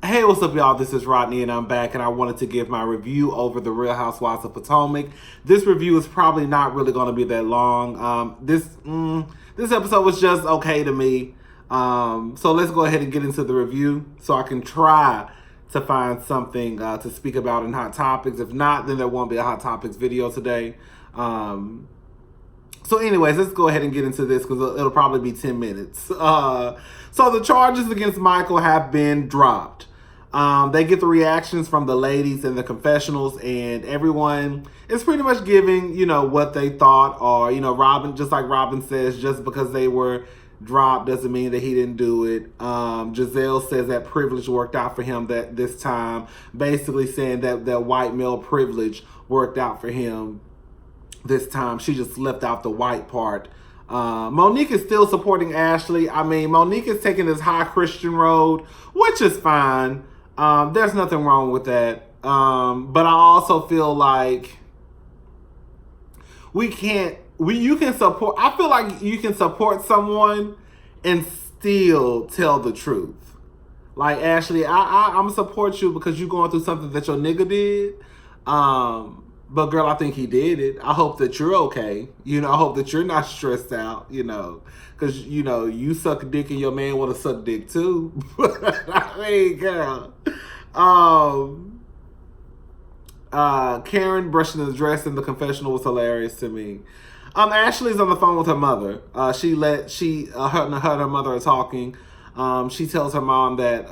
Hey, what's up, y'all? This is Rodney, and I'm back, and I wanted to give my review over the Real Housewives of Potomac. This review is probably not really going to be that long. This episode was just okay to me. So let's go ahead and get into the review, so I can try to find something to speak about in Hot Topics. If not, then there won't be a Hot Topics video today. So anyways, let's go ahead and get into this because it'll probably be 10 minutes. So the charges against Michael have been dropped. They get the reactions from the ladies in the confessionals, and everyone is pretty much giving, what they thought. Or, Robyn, just like Robyn says, just because they were dropped doesn't mean that he didn't do it. Giselle says that privilege worked out for him that this time, basically saying that white male privilege worked out for him this time. She just left out the white part. Monique is still supporting Ashley. I mean, Monique is taking this high Christian road, which is fine. There's nothing wrong with that. But I also feel like you can support, I feel like you can support someone and still tell the truth. Like, Ashley, I'm gonna support you because you're going through something that your nigga did. But girl, I think he did it. I hope that you're okay. I hope that you're not stressed out, because, you suck a dick and your man want to suck dick too. I mean, girl. Karen brushing his dress in the confessional was hilarious to me. Ashley's on the phone with her mother. Her and her mother are talking. She tells her mom that,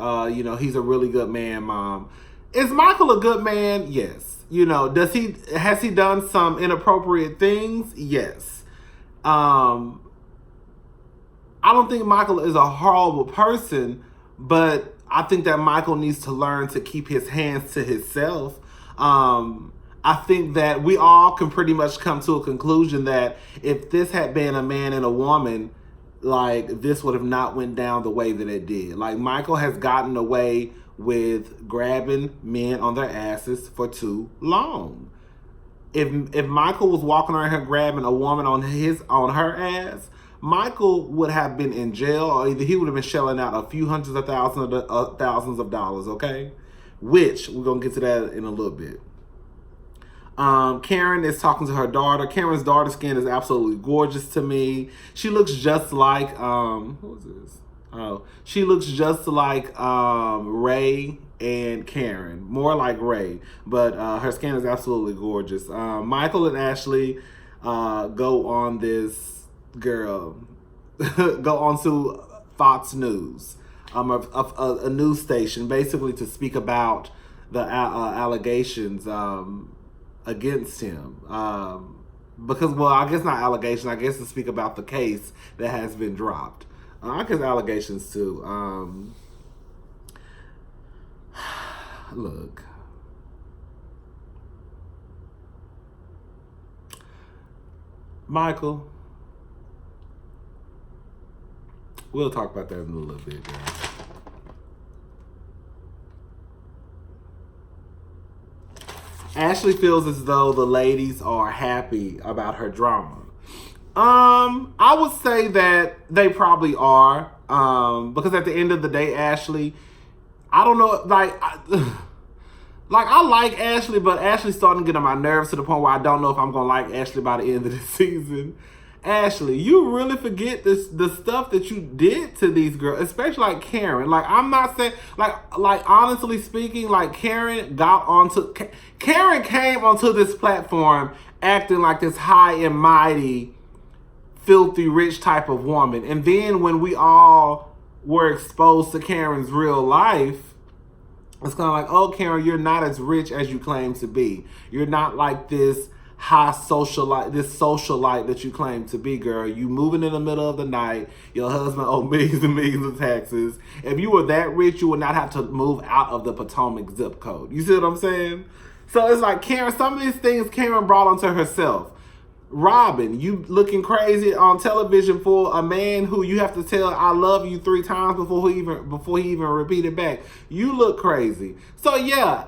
he's a really good man, Mom. Is Michael a good man? Yes. Has he done some inappropriate things? Yes. I don't think Michael is a horrible person, but I think that Michael needs to learn to keep his hands to himself. I think that we all can pretty much come to a conclusion that if this had been a man and a woman, like, this would have not went down the way that it did. Like, Michael has gotten away with grabbing men on their asses for too long. If Michael was walking around here grabbing a woman on her ass, Michael would have been in jail, or either he would have been shelling out a few hundreds of thousands of dollars, okay? Which, we're going to get to that in a little bit. Karen is talking to her daughter. Karen's daughter's skin is absolutely gorgeous to me. She looks just like, who is this? Oh, she looks just like Ray and Karen. More like Ray, but her skin is absolutely gorgeous. Michael and Ashley go on this go on to Fox News, a news station, basically to speak about the allegations against him. Because, well, I guess not allegations. I guess to speak about the case that has been dropped. I guess allegations too. Look. Michael. We'll talk about that in a little bit, guys. Ashley feels as though the ladies are happy about her drama. I would say that they probably are. Because at the end of the day, Ashley, I don't know, I like Ashley, but Ashley's starting to get on my nerves to the point where I don't know if I'm going to like Ashley by the end of the season. Ashley, you really forget the stuff that you did to these girls, especially like Karen. Like, I'm not saying, like honestly speaking, like Karen came onto this platform acting like this high and mighty, filthy rich type of woman. And then when we all were exposed to Karen's real life, it's kind of like, oh, Karen, you're not as rich as you claim to be. You're not like this high socialite that you claim to be, girl. You moving in the middle of the night. Your husband owed millions and millions of taxes. If you were that rich, you would not have to move out of the Potomac zip code. You see what I'm saying? So it's like, Karen, some of these things Karen brought onto herself. Robyn, you looking crazy on television for a man who you have to tell I love you 3 times before he even repeated back. You look crazy. So yeah,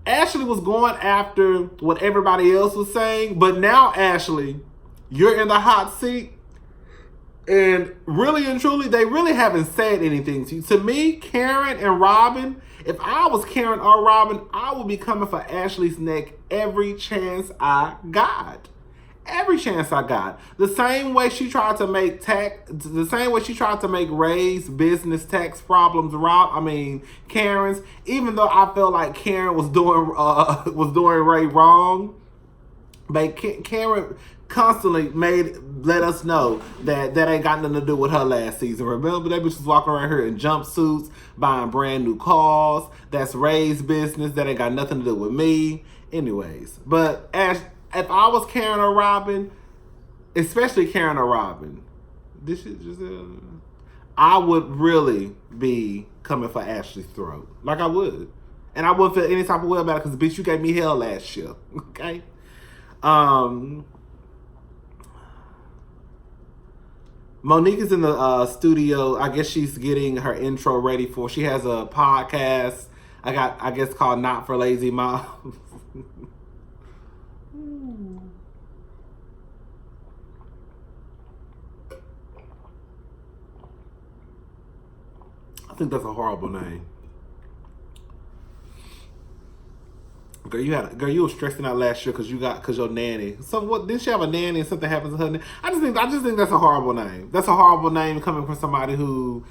Ashley was going after what everybody else was saying, but now, Ashley, you're in the hot seat. And really and truly, they really haven't said anything to you. To me, Karen and Robyn, if I was Karen or Robyn, I would be coming for Ashley's neck every chance I got. Every chance I got. The same way she tried to make Ray's business tax problems Karen's. Even though I felt like Karen was doing Ray wrong, but Karen constantly let us know that ain't got nothing to do with her last season. Remember, that bitch was walking around here in jumpsuits, buying brand new cars. That's Ray's business. That ain't got nothing to do with me. Anyways, but if I was Karen or Robyn, especially Karen or Robyn, this shit just, I would really be coming for Ashley's throat. Like I would. And I wouldn't feel any type of way about it because, bitch, you gave me hell last year. Okay? Monique is in the studio. I guess she's getting her intro ready for. She has a podcast. I guess called Not for Lazy Moms. I think that's a horrible name. Girl, you were stressing out last year because your nanny. So what? Didn't she have a nanny and something happens to her? I just think that's a horrible name. That's a horrible name coming from somebody who,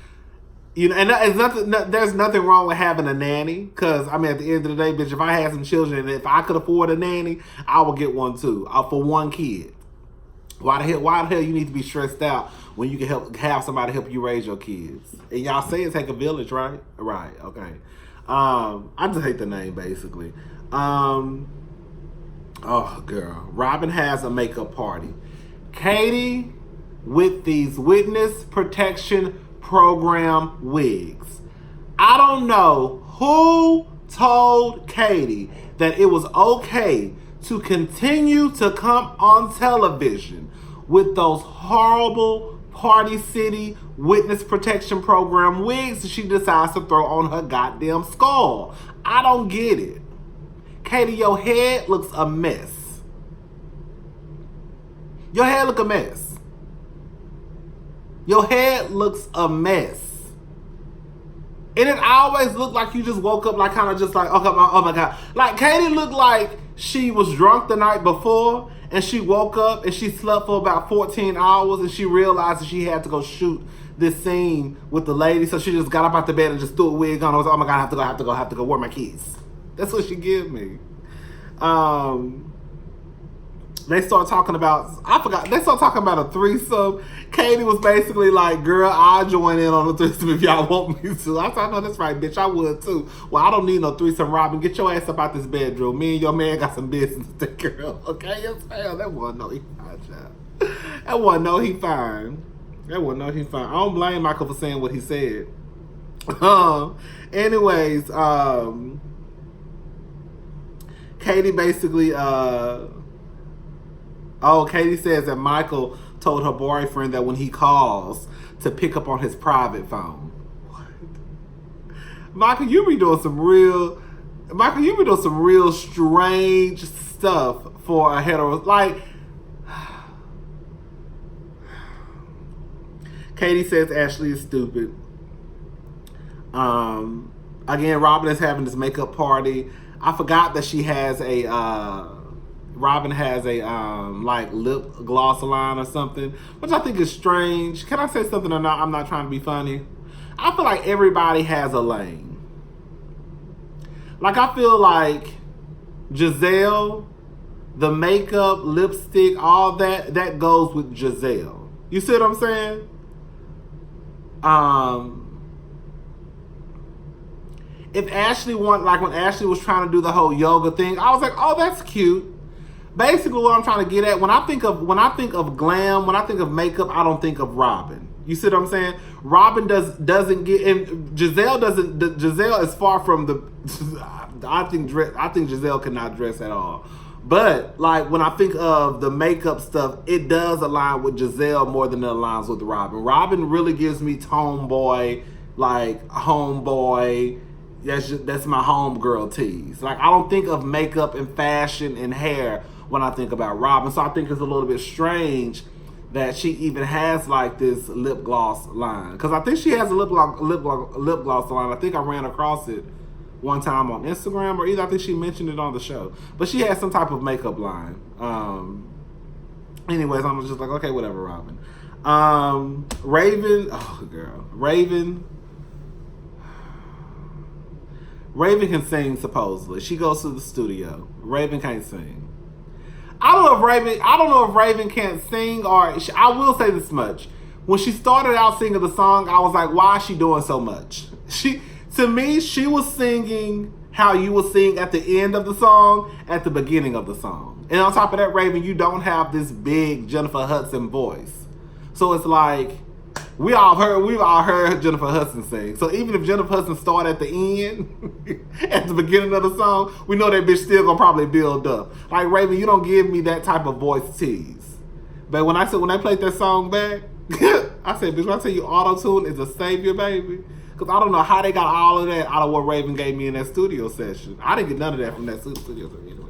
and there's nothing wrong with having a nanny. Because at the end of the day, bitch, if I had some children and if I could afford a nanny, I would get one too, for one kid. Why the hell you need to be stressed out when you can have somebody help you raise your kids? And y'all say it take a village, right? Right. Okay. I just hate the name basically. Oh girl, Robyn has a makeup party. Katie with these witness protection program wigs. I don't know who told Katie that it was okay to continue to come on television with those horrible Party City witness protection program wigs that she decides to throw on her goddamn skull. I don't get it. Katie, your head looks a mess. Your head look a mess. Your head looks a mess. And it always looked like you just woke up like kind of just like, oh my God. Like Katie looked like she was drunk the night before and she woke up and she slept for about 14 hours and she realized that she had to go shoot this scene with the lady. So she just got up out the bed and just threw a wig on. I was like, oh my God, I have to go. Where are my keys? That's what she give me. They start talking about, they start talking about a threesome. Katie was basically like, girl, I'll join in on the threesome if y'all want me to. I said, no, that's right, bitch, I would too. Well, I don't need no threesome, Robyn. Get your ass up out this bedroom. Me and your man got some business to take care of. Okay, yes, ma'am. That wasn't no he fine, child. That wasn't no he fine. I don't blame Michael for saying what he said. Anyways, Katie basically, Katie says that Michael told her boyfriend that when he calls to pick up on his private phone. What? Michael, you be doing some real strange stuff for a hetero. Like, Katie says Ashley is stupid. Again, Robyn is having this makeup party. I forgot that she has Robyn has a like lip gloss line or something, which I think is strange. Can I say something or not? I'm not trying to be funny. I feel like everybody has a lane. Like I feel like Giselle, the makeup, lipstick, all that goes with Giselle. You see what I'm saying? If Ashley when Ashley was trying to do the whole yoga thing, I was like, oh, that's cute. Basically, what I'm trying to get at, when I think of glam, when I think of makeup, I don't think of Robyn. You see what I'm saying? Robyn doesn't get, and Giselle doesn't. Giselle is far from the. I think Giselle cannot dress at all. But like when I think of the makeup stuff, it does align with Giselle more than it aligns with Robyn. Robyn really gives me tomboy, like homeboy. That's my homegirl tease. Like I don't think of makeup and fashion and hair when I think about Robyn. So I think it's a little bit strange that she even has like this lip gloss line. Because I think she has a lip gloss line. I think I ran across it one time on Instagram, or either I think she mentioned it on the show. But she has some type of makeup line. Anyways, I'm just like, okay, whatever, Robyn. Raven, oh girl, Raven can sing supposedly. She goes to the studio. Raven can't sing. I don't know if Raven can't sing, or I will say this much. When she started out singing the song, I was like, why is she doing so much? To me, she was singing how you would sing at the end of the song, at the beginning of the song. And on top of that, Raven, you don't have this big Jennifer Hudson voice. So it's like, we've all heard Jennifer Hudson sing. So even if Jennifer Hudson started at the end, at the beginning of the song, we know that bitch still gonna probably build up. Like, Raven, you don't give me that type of voice tease. But when they played that song back, I said, bitch, when I tell you auto-tune is a savior, baby. Because I don't know how they got all of that out of what Raven gave me in that studio session. I didn't get none of that from that studio session anyway.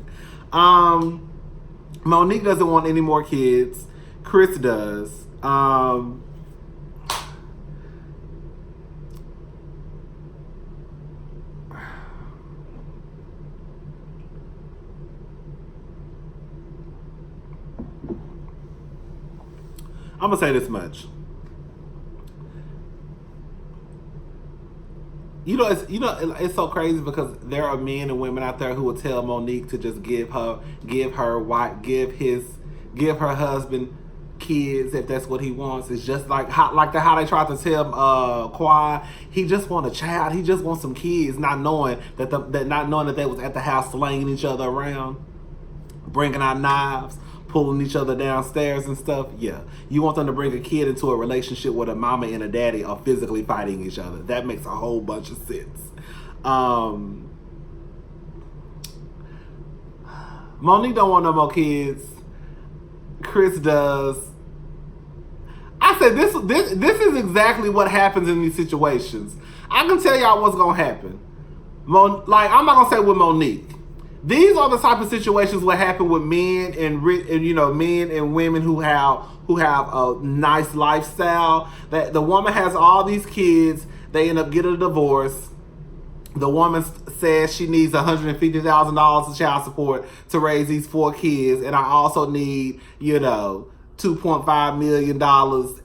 Monique doesn't want any more kids. Chris does. I'm gonna say this much. It's so crazy because there are men and women out there who will tell Monique to just give her husband kids if that's what he wants. It's just like how they tried to tell Quad, he just want a child, he just wants some kids, not knowing that they was at the house slanging each other around, bringing out knives, pulling each other downstairs and stuff. Yeah, you want them to bring a kid into a relationship where a mama and a daddy are physically fighting each other. That makes a whole bunch of sense. Monique don't want no more kids. Chris does. I said this is exactly what happens in these situations. I can tell y'all what's gonna happen. I'm not gonna say with Monique. These are the type of situations what happen with men and men and women who have a nice lifestyle. That the woman has all these kids, they end up getting a divorce. The woman says she needs $150,000 of child support to raise these 4 kids, and I also need, $2.5 million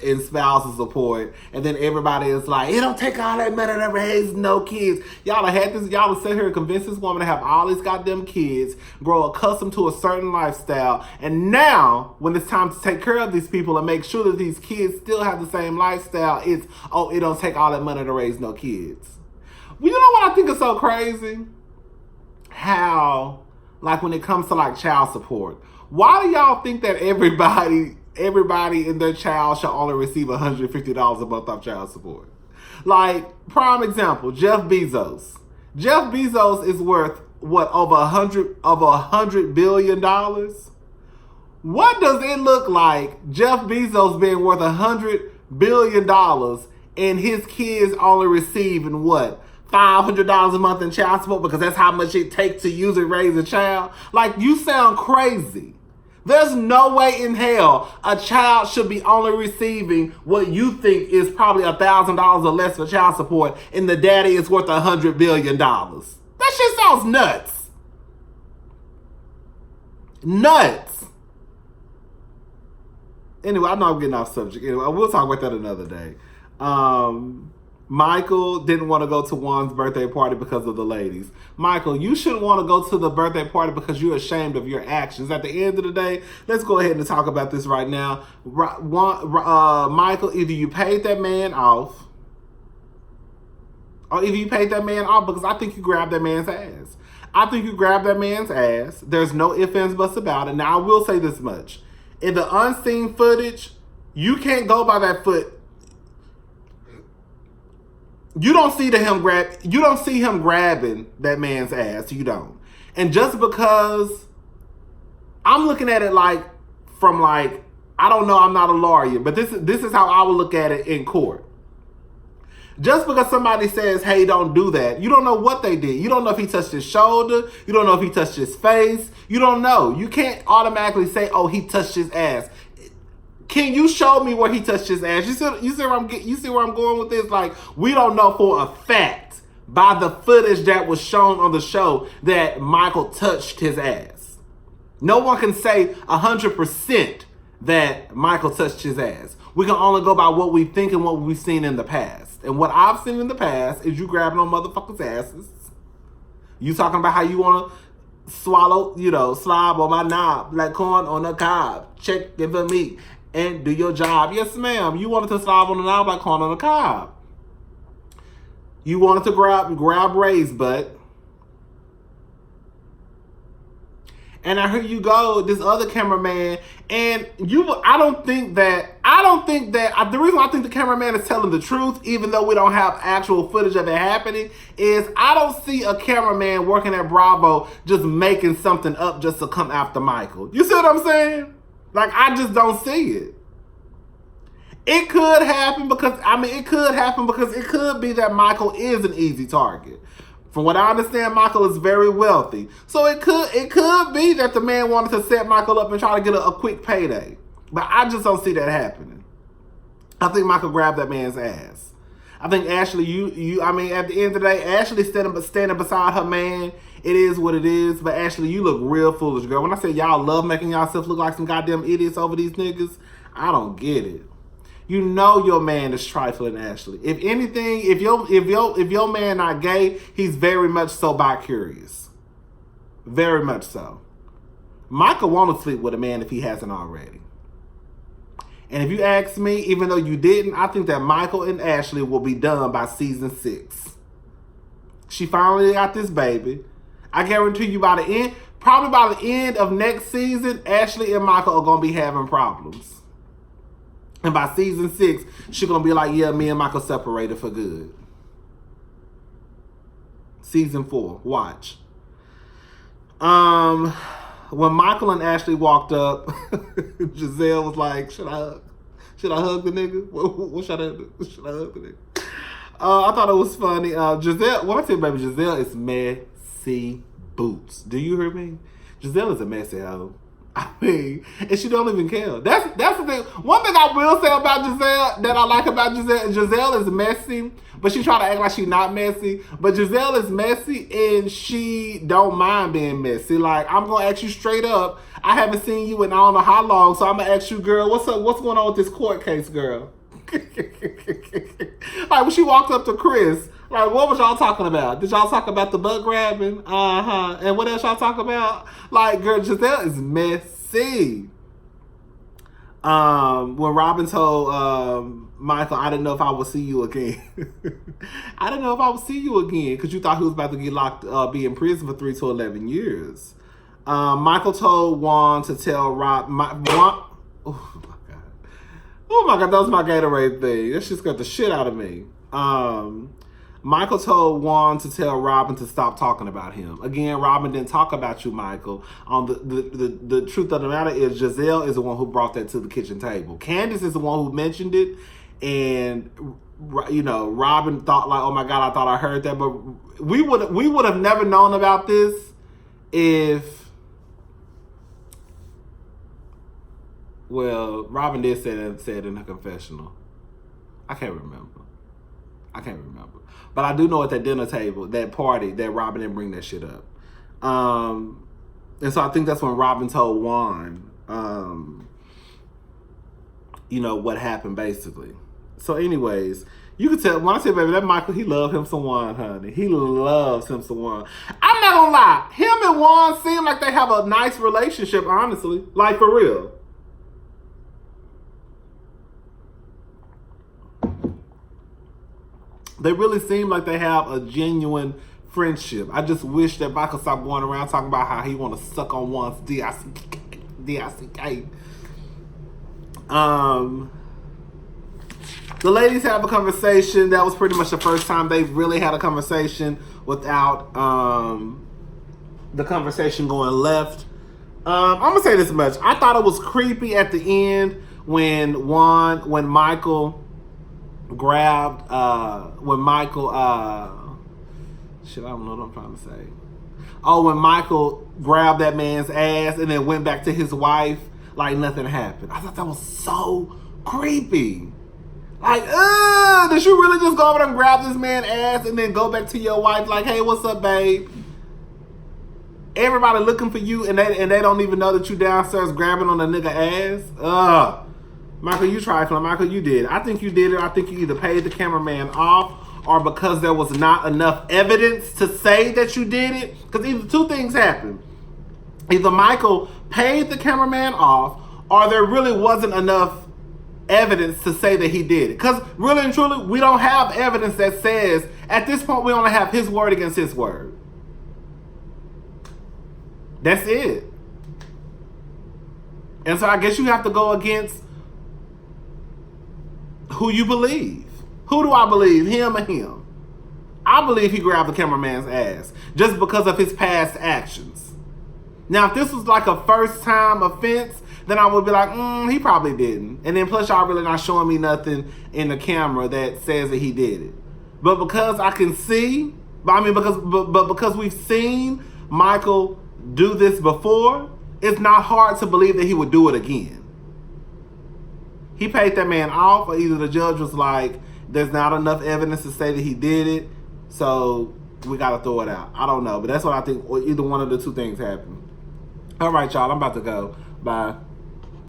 in spousal support. And then everybody is like, it don't take all that money to raise no kids. Y'all have sit here and convince this woman to have all these goddamn kids, grow accustomed to a certain lifestyle. And now, when it's time to take care of these people and make sure that these kids still have the same lifestyle, it don't take all that money to raise no kids. You know what I think is so crazy? How, when it comes to child support, why do y'all think that everybody and their child should only receive $150 a month off child support? Prime example, Jeff Bezos. Jeff Bezos is worth over $100 billion. What does it look like Jeff Bezos being worth $100 billion and his kids only receiving $500 a month in child support because that's how much it takes to usually raise a child? You sound crazy. There's no way in hell a child should be only receiving what you think is probably $1,000 or less for child support, and the daddy is worth $100 billion. That shit sounds nuts. Nuts. Anyway, I know I'm getting off subject. Anyway, we'll talk about that another day. Michael didn't want to go to Juan's birthday party because of the ladies. Michael, you shouldn't want to go to the birthday party because you're ashamed of your actions. At the end of the day, let's go ahead and talk about this right now. Michael, either you paid that man off, because I think you grabbed that man's ass. There's no ifs, ands, buts about it. Now, I will say this much. In the unseen footage, you can't go by that foot. You don't see him grabbing that man's ass. You don't. And just because I'm looking at it I don't know, I'm not a lawyer, but this is how I would look at it in court. Just because somebody says, hey, don't do that, you don't know what they did. You don't know if he touched his shoulder. You don't know if he touched his face. You don't know. You can't automatically say, oh, he touched his ass. Can you show me where he touched his ass? You see where I'm going with this? Like, we don't know for a fact by the footage that was shown on the show that Michael touched his ass. No one can say 100% that Michael touched his ass. We can only go by what we think and what we've seen in the past. And what I've seen in the past is you grabbing on motherfuckers' asses. You talking about how you want to swallow, slob on my knob like corn on a cob. Check it for me and do your job. Yes, ma'am. You wanted to slob on the knob like corn on a cob. You wanted to grab Ray's butt. And I hear you go, this other cameraman, and I don't think that, the reason why I think the cameraman is telling the truth, even though we don't have actual footage of it happening, is I don't see a cameraman working at Bravo just making something up just to come after Michael. You see what I'm saying? Like, I just don't see it. It could happen because it could be that Michael is an easy target. From what I understand, Michael is very wealthy. So it could be that the man wanted to set Michael up and try to get a quick payday. But I just don't see that happening. I think Michael grabbed that man's ass. I think Ashley, at the end of the day, Ashley standing beside her man, it is what it is. But Ashley, you look real foolish, girl. When I say y'all love making yourself look like some goddamn idiots over these niggas, I don't get it. You know your man is trifling, Ashley. If anything, if your man not gay, he's very much so bi-curious. Very much so. Michael want to sleep with a man if he hasn't already. And if you ask me, even though you didn't, I think that Michael and Ashley will be done by season 6. She finally got this baby. I guarantee you probably by the end of next season, Ashley and Michael are going to be having problems. And by season 6, she's going to be like, yeah, me and Michael separated for good. Season 4, watch. When Michael and Ashley walked up, Giselle was like, should I hug the nigga? What should I do? Should I hug the nigga? I thought it was funny. Giselle, when I say baby, Giselle is messy boots. Do you hear me? Giselle is a messy hoe. I mean, and she don't even care. That's the thing. One thing I will say about Giselle that I like about Giselle is messy, but she try to act like she not messy. But Giselle is messy and she don't mind being messy. Like, I'm gonna ask you straight up. I haven't seen you in I don't know how long, so I'm gonna ask you, girl, what's up? What's going on with this court case, girl? Like when she walked up to Chris, like, what was y'all talking about? Did y'all talk about the butt grabbing? And what else y'all talk about? Like, girl, Giselle is messy. When Robyn told Michael, I didn't know if I would see you again. I didn't know if I would see you again because you thought he was about to get locked, be in prison for 3 to 11 years. Michael told Juan to tell oh my God, that was my Gatorade thing. That shit scared the shit out of me. Michael told Juan to tell Robyn to stop talking about him. Again, Robyn didn't talk about you, Michael. The truth of the matter is Giselle is the one who brought that to the kitchen table. Candace is the one who mentioned it. And, Robyn thought like, oh my God, I thought I heard that. But we would have never known about this if... Well, Robyn did say it in her confessional. I can't remember. But I do know at that dinner table, that party, that Robyn didn't bring that shit up. And so I think that's when Robyn told Juan, what happened basically. So anyways, you can tell, when I say, baby, that Michael, he loved him some Juan, honey. He loves him some Juan. I'm not gonna lie. Him and Juan seem like they have a nice relationship, honestly. Like, for real. They really seem like they have a genuine friendship. I just wish that Michael stopped going around talking about how he want to suck on Juan's D-I-C-K. The ladies have a conversation. That was pretty much the first time they've really had a conversation without the conversation going left. I'm going to say this much. I thought it was creepy at the end when Michael... grabbed I don't know what I'm trying to say. When Michael grabbed that man's ass and then went back to his wife, like nothing happened. I thought that was so creepy. Like, did you really just go over there and grab this man's ass and then go back to your wife like, hey, what's up, babe? Everybody looking for you and they don't even know that you downstairs grabbing on a nigga ass? Michael, you trifling. Michael, you did. I think you did it. I think you either paid the cameraman off or because there was not enough evidence to say that you did it. Because either two things happened. Either Michael paid the cameraman off or there really wasn't enough evidence to say that he did it. Because really and truly, we don't have evidence that says, at this point, we only have his word against his word. That's it. And so I guess you have to go against who you believe. Who do I believe, him or him? I believe he grabbed the cameraman's ass just because of his past actions. Now, if this was like a first time offense, then I would be like, he probably didn't. And then plus y'all really not showing me nothing in the camera that says that he did it. But because I can see, because we've seen Michael do this before, it's not hard to believe that he would do it again. He paid that man off, or either the judge was like, there's not enough evidence to say that he did it, so we gotta throw it out. I don't know, but that's what I think. Either one of the two things happened. All right, y'all, I'm about to go. Bye.